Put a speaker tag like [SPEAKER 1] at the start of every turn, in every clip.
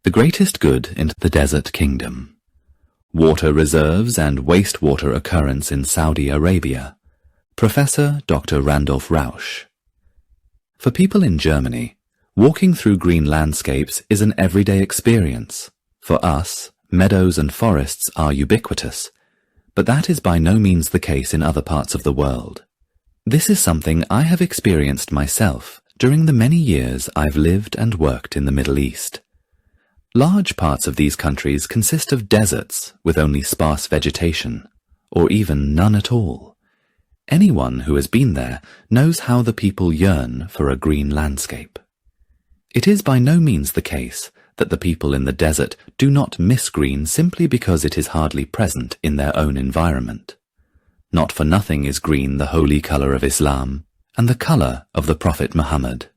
[SPEAKER 1] the greatest good in the desert kingdom. Water reserves and wastewater occurrence in Saudi Arabia. Professor Dr. Randolph Rausch. For people in Germany, walking through green landscapes is an everyday experience. For us, meadows and forests are ubiquitous, but that is by no means the case in other parts of the world. This is something I have experienced myself during the many years I've lived and worked in the Middle East. Large parts of these countries consist of deserts with only sparse vegetation, or even none at all. Anyone who has been there knows how the people yearn for a green landscape. It is by no means the case that the people in the desert do not miss green simply because it is hardly present in their own environment. Not for nothing is green the holy color of Islam and the color of the Prophet Muhammad.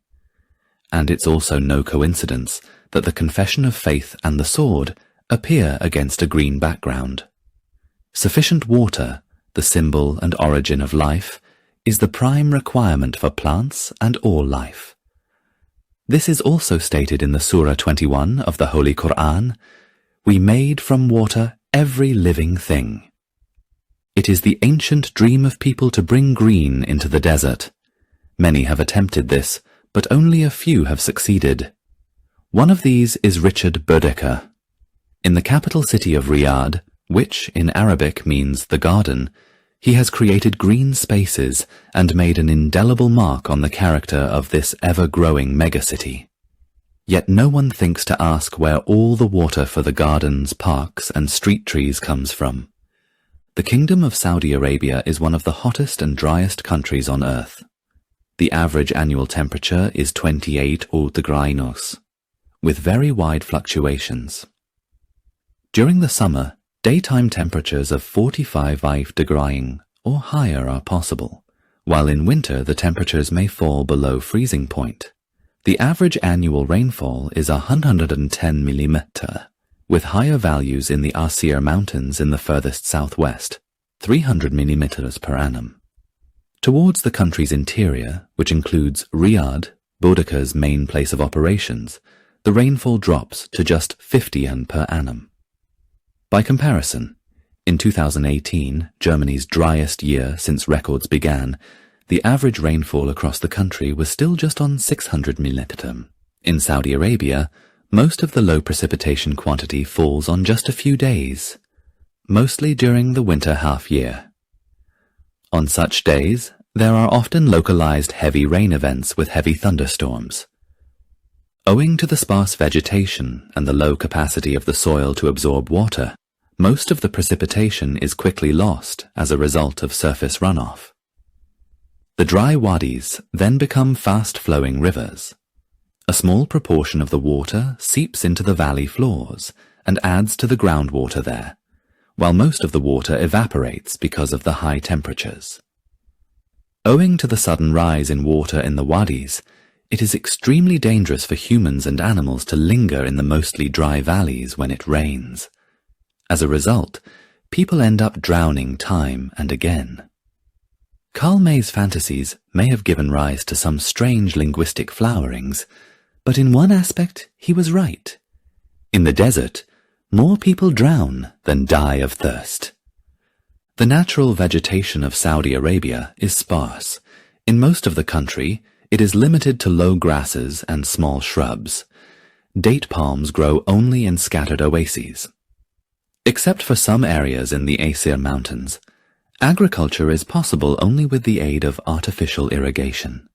[SPEAKER 1] And it's also no coincidence that the Confession of Faith and the sword appear against a green background. Sufficient water, the symbol and origin of life, is the prime requirement for plants and all life. This is also stated in the Surah 21 of the Holy Quran, "We made from water every living thing." It is the ancient dream of people to bring green into the desert. Many have attempted this, but only a few have succeeded. One of these is Richard Bödeker. In the capital city of Riyadh, which in Arabic means the garden, he has created green spaces and made an indelible mark on the character of this ever-growing megacity. Yet no one thinks to ask where all the water for the gardens, parks, and street trees comes from. The Kingdom of Saudi Arabia is one of the hottest and driest countries on earth. The average annual temperature is 28 degrees, with very wide fluctuations. During the summer, daytime temperatures of 45 degrees or higher are possible, while in winter the temperatures may fall below freezing point. The average annual rainfall is 110 mm, with higher values in the Asir Mountains in the furthest southwest, 300 mm per annum. Towards the country's interior, which includes Riyadh, Bödeker's main place of operations, the rainfall drops to just 50 per annum. By comparison, in 2018, Germany's driest year since records began, the average rainfall across the country was still just on 600 mm. In Saudi Arabia, most of the low precipitation quantity falls on just a few days, mostly during the winter half-year. On such days, there are often localized heavy rain events with heavy thunderstorms. Owing to the sparse vegetation and the low capacity of the soil to absorb water, most of the precipitation is quickly lost as a result of surface runoff. The dry wadis then become fast-flowing rivers. A small proportion of the water seeps into the valley floors and adds to the groundwater there, while most of the water evaporates because of the high temperatures. Owing to the sudden rise in water in the wadis, it is extremely dangerous for humans and animals to linger in the mostly dry valleys when it rains. As a result, people end up drowning time and again. Karl May's fantasies may have given rise to some strange linguistic flowerings, but in one aspect he was right. In the desert, more people drown than die of thirst. The natural vegetation of Saudi Arabia is sparse. In most of the country, it is limited to low grasses and small shrubs. Date palms grow only in scattered oases. Except for some areas in the Asir Mountains, agriculture is possible only with the aid of artificial irrigation.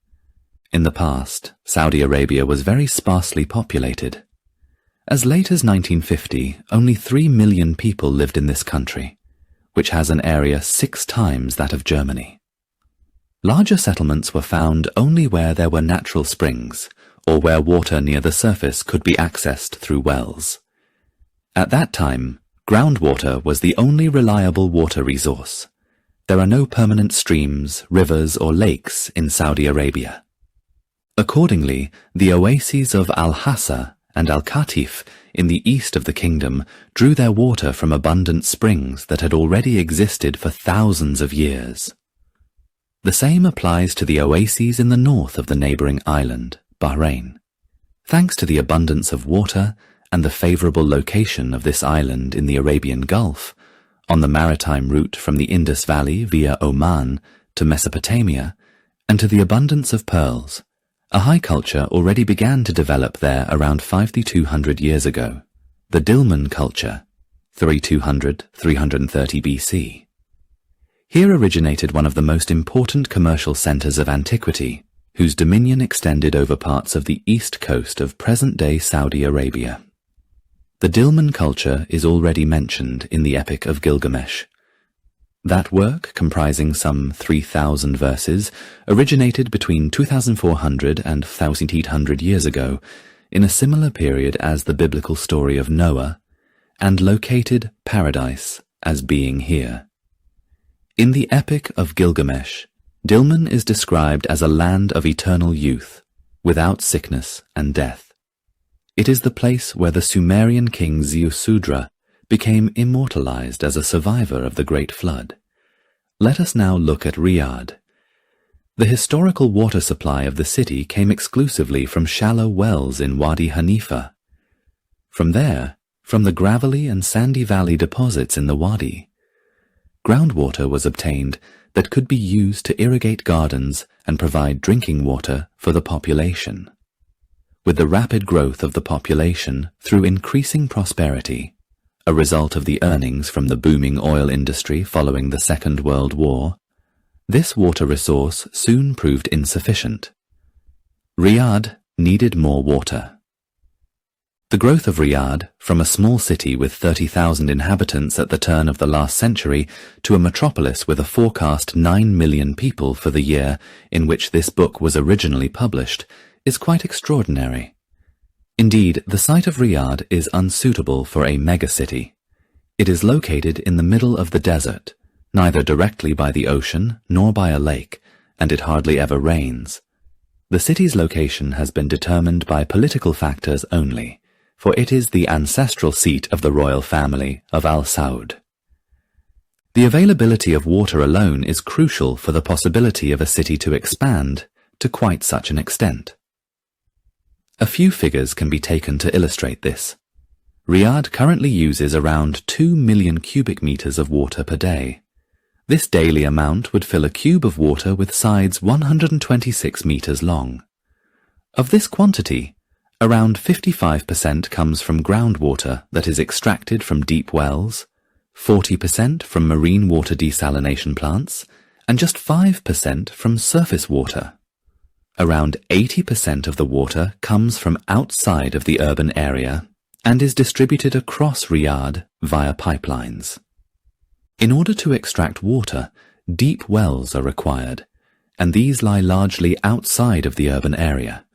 [SPEAKER 1] In the past, Saudi Arabia was very sparsely populated. As late as 1950, only 3 million people lived in this country, which has an area 6 times that of Germany. Larger settlements were found only where there were natural springs, or where water near the surface could be accessed through wells. At that time, groundwater was the only reliable water resource. There are no permanent streams, rivers, or lakes in Saudi Arabia. Accordingly, the oases of Al-Hassa and Al-Qatif in the east of the kingdom drew their water from abundant springs that had already existed for thousands of years. The same applies to the oases in the north of the neighboring island, Bahrain. Thanks to the abundance of water and the favorable location of this island in the Arabian Gulf, on the maritime route from the Indus Valley via Oman to Mesopotamia, and to the abundance of pearls, a high culture already began to develop there around 5,200 years ago, the Dilmun culture, 3200–330 BC. Here originated one of the most important commercial centers of antiquity, whose dominion extended over parts of the east coast of present-day Saudi Arabia. The Dilmun culture is already mentioned in the Epic of Gilgamesh. That work, comprising some 3,000 verses, originated between 2,400 and 1,800 years ago, in a similar period as the biblical story of Noah, and located paradise as being here. In the Epic of Gilgamesh, Dilmun is described as a land of eternal youth, without sickness and death. It is the place where the Sumerian king Ziusudra became immortalized as a survivor of the Great Flood. Let us now look at Riyadh. The historical water supply of the city came exclusively from shallow wells in Wadi Hanifa. From there, from the gravelly and sandy valley deposits in the wadi, groundwater was obtained that could be used to irrigate gardens and provide drinking water for the population. With the rapid growth of the population through increasing prosperity, a result of the earnings from the booming oil industry following the Second World War, this water resource soon proved insufficient. Riyadh needed more water. The growth of Riyadh, from a small city with 30,000 inhabitants at the turn of the last century to a metropolis with a forecast 9 million people for the year in which this book was originally published, is quite extraordinary. Indeed, the site of Riyadh is unsuitable for a megacity. It is located in the middle of the desert, neither directly by the ocean nor by a lake, and it hardly ever rains. The city's location has been determined by political factors only, for it is the ancestral seat of the royal family of Al Saud. The availability of water alone is crucial for the possibility of a city to expand to quite such an extent. A few figures can be taken to illustrate this. Riyadh currently uses around 2 million cubic meters of water per day. This daily amount would fill a cube of water with sides 126 meters long. Of this quantity, around 55% comes from groundwater that is extracted from deep wells, 40% from marine water desalination plants, and just 5% from surface water. Around 80% of the water comes from outside of the urban area and is distributed across Riyadh via pipelines. In order to extract water, deep wells are required, and these lie largely outside of the urban area.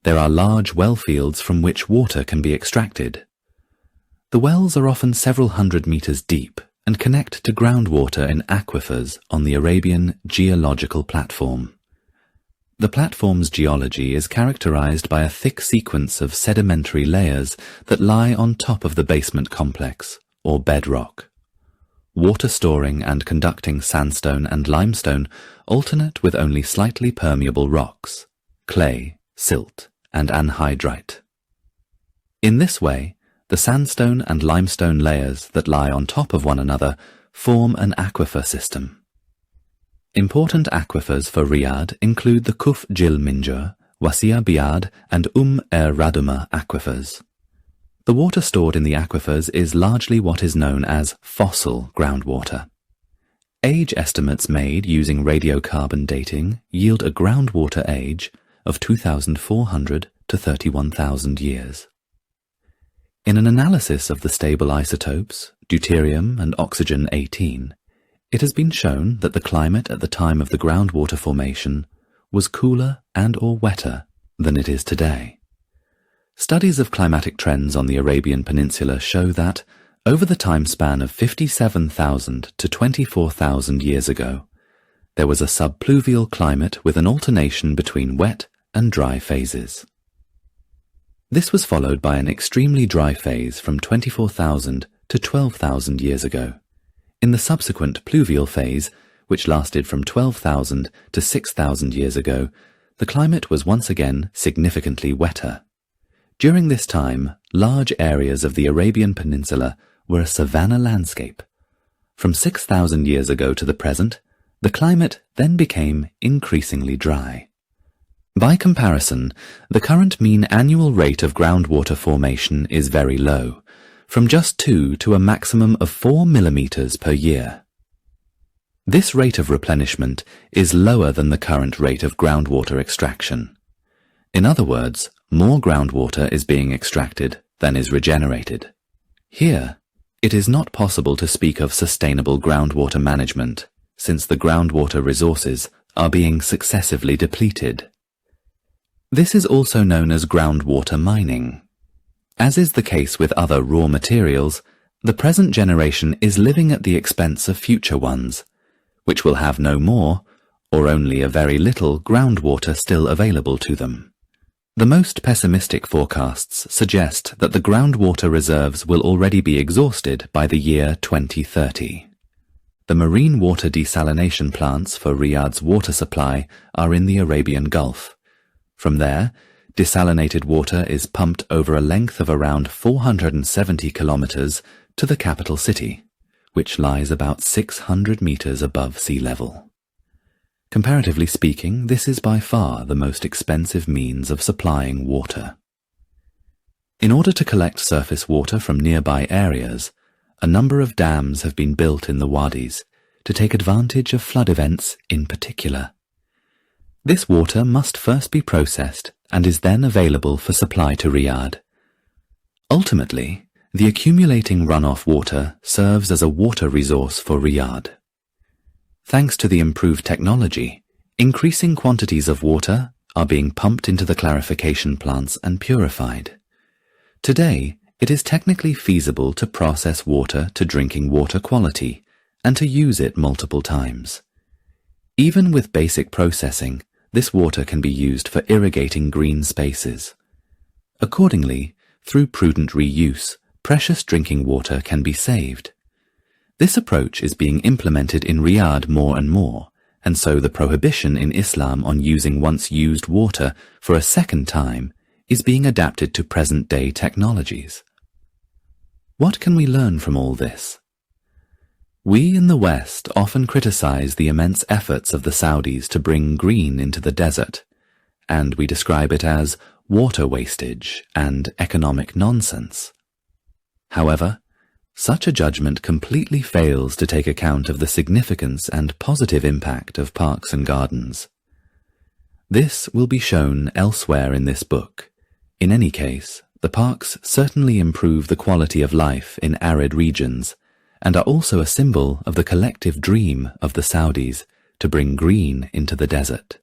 [SPEAKER 1] There are large well fields from which water can be extracted. The wells are often several hundred meters deep and connect to groundwater in aquifers on the Arabian geological platform. The platform's geology is characterized by a thick sequence of sedimentary layers that lie on top of the basement complex, or bedrock. Water-storing and conducting sandstone and limestone alternate with only slightly permeable rocks, clay, silt, and anhydrite. In this way, the sandstone and limestone layers that lie on top of one another form an aquifer system. Important aquifers for Riyadh include the Kuf Jil Minjur, Wasia Biad, and Raduma aquifers. The water stored in the aquifers is largely what is known as fossil groundwater. Age estimates made using radiocarbon dating yield a groundwater age of 2,400 to 31,000 years. In an analysis of the stable isotopes, deuterium and oxygen-18, it has been shown that the climate at the time of the groundwater formation was cooler and or wetter than it is today. Studies of climatic trends on the Arabian Peninsula show that, over the time span of 57,000 to 24,000 years ago, there was a subpluvial climate with an alternation between wet and dry phases. This was followed by an extremely dry phase from 24,000 to 12,000 years ago. In the subsequent pluvial phase, which lasted from 12,000 to 6,000 years ago, the climate was once again significantly wetter. During this time, large areas of the Arabian Peninsula were a savanna landscape. From 6,000 years ago to the present, the climate then became increasingly dry. By comparison, the current mean annual rate of groundwater formation is very low, from just 2 to a maximum of 4 millimeters per year. This rate of replenishment is lower than the current rate of groundwater extraction. In other words, more groundwater is being extracted than is regenerated. Here, it is not possible to speak of sustainable groundwater management, since the groundwater resources are being successively depleted. This is also known as groundwater mining. As is the case with other raw materials, the present generation is living at the expense of future ones, which will have no more, or only a very little, groundwater still available to them. The most pessimistic forecasts suggest that the groundwater reserves will already be exhausted by the year 2030. The marine water desalination plants for Riyadh's water supply are in the Arabian Gulf. From there, desalinated water is pumped over a length of around 470 kilometers to the capital city, which lies about 600 meters above sea level. Comparatively speaking, this is by far the most expensive means of supplying water. In order to collect surface water from nearby areas, a number of dams have been built in the wadis to take advantage of flood events in particular. This water must first be processed and is then available for supply to Riyadh. Ultimately, the accumulating runoff water serves as a water resource for Riyadh. Thanks to the improved technology, increasing quantities of water are being pumped into the clarification plants and purified. Today, it is technically feasible to process water to drinking water quality and to use it multiple times. Even with basic processing, this water can be used for irrigating green spaces. Accordingly, through prudent reuse, precious drinking water can be saved. This approach is being implemented in Riyadh more and more, and so the prohibition in Islam on using once used water for a second time is being adapted to present-day technologies. What can we learn from all this? We in the West often criticize the immense efforts of the Saudis to bring green into the desert, and we describe it as water wastage and economic nonsense. However, such a judgment completely fails to take account of the significance and positive impact of parks and gardens. This will be shown elsewhere in this book. In any case, the parks certainly improve the quality of life in arid regions and are also a symbol of the collective dream of the Saudis to bring green into the desert.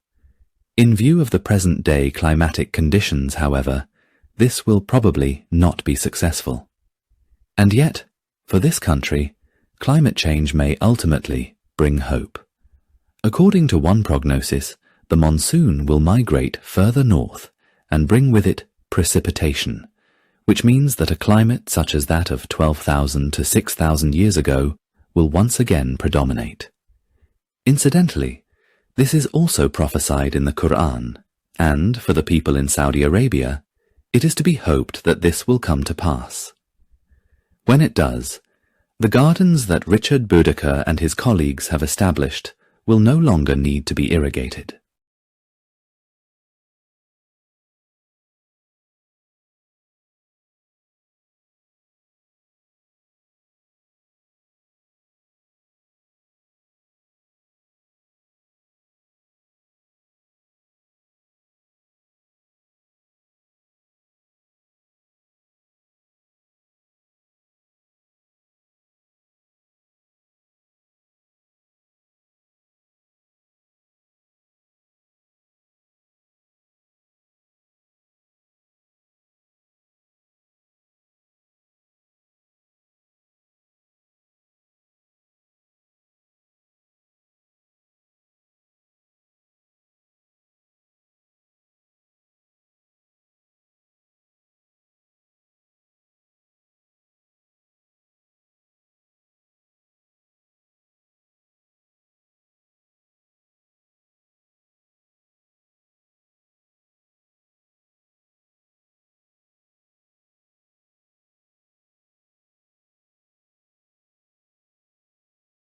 [SPEAKER 1] In view of the present-day climatic conditions, however, this will probably not be successful. And yet, for this country, climate change may ultimately bring hope. According to one prognosis, the monsoon will migrate further north and bring with it precipitation, which means that a climate such as that of 12,000 to 6,000 years ago will once again predominate. Incidentally, this is also prophesied in the Quran, and for the people in Saudi Arabia, it is to be hoped that this will come to pass. When it does, the gardens that Richard Bödeker and his colleagues have established will no longer need to be irrigated.